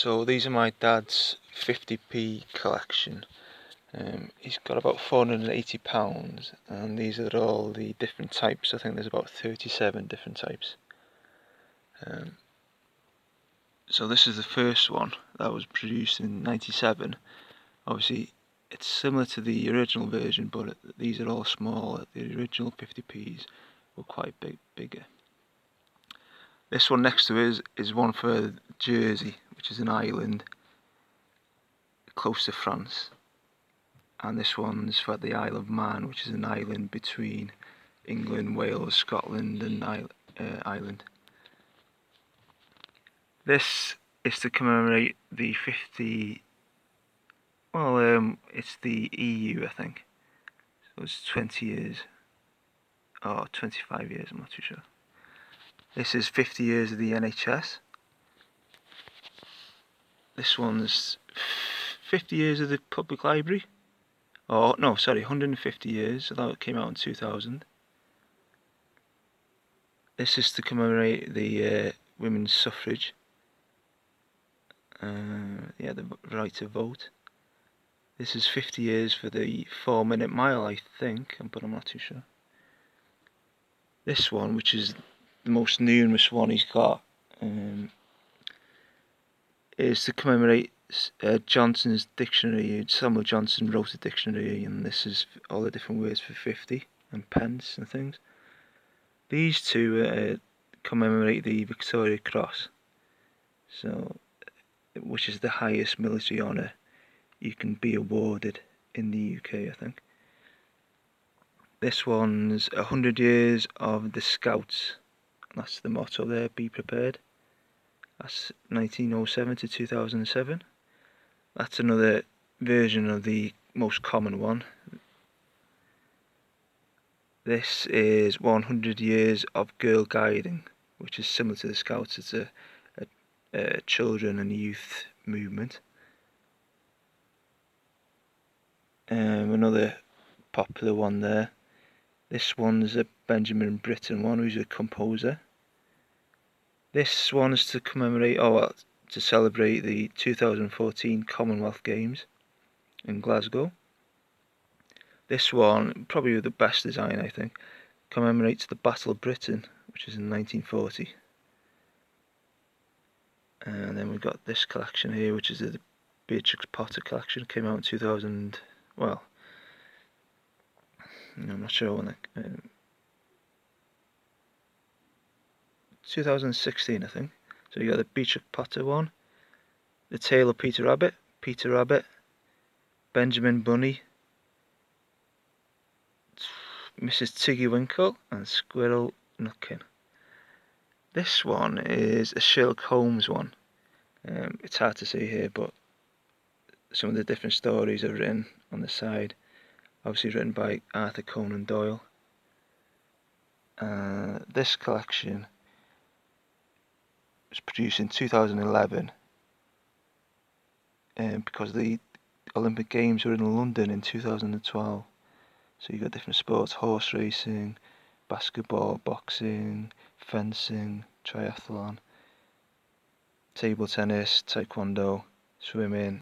So these are my dad's 50p collection. He's got about £480, and these are all the different types. I think there's about 37 different types. So this is the first one that was produced in '97. Obviously it's similar to the original version, but these are all smaller. The original 50p's were quite bigger. This one next to it is one for Jersey, which is an island close to France. And this one's for the Isle of Man, which is an island between England, Wales, Scotland and Ireland. This is to commemorate the 50... it's the EU, I think. So it's 20 years. Or 25 years, I'm not too sure. This is 50 years of the NHS. This one's 50 years of the Public Library. Oh, no, sorry, 150 years. So that came out in 2000. This is to commemorate the women's suffrage. The right to vote. This is 50 years for the 4-minute mile, I think, but I'm not too sure. This one, which is the most numerous one he's got, is to commemorate Johnson's dictionary. Samuel Johnson wrote a dictionary, and this is all the different words for 50 and pence and things. These two commemorate the Victoria Cross, which is the highest military honour you can be awarded in the UK, I think. This one's 100 years of the Scouts. That's the motto there, be prepared. That's 1907 to 2007. That's another version of the most common one. This is 100 years of Girl Guiding, which is similar to the Scouts. It's a children and youth movement. Another popular one there. This one's a Benjamin Britten one, who's a composer. This one is to commemorate, to celebrate the 2014 Commonwealth Games in Glasgow. This one, probably the best design, I think, commemorates the Battle of Britain, which is in 1940. And then we've got this collection here, which is the Beatrix Potter collection. Came out in 2000. Well, I'm not sure when that. 2016, I think. So you got the Beatrix Potter one, The Tale of Peter Rabbit, Benjamin Bunny, Mrs. Tiggy Winkle, and Squirrel Nutkin. This one is a Sherlock Holmes one. It's hard to see here, but some of the different stories are written on the side. Obviously written by Arthur Conan Doyle. This collection was produced in 2011 because the Olympic Games were in London in 2012. So you got different sports: horse racing, basketball, boxing, fencing, triathlon, table tennis, taekwondo, swimming.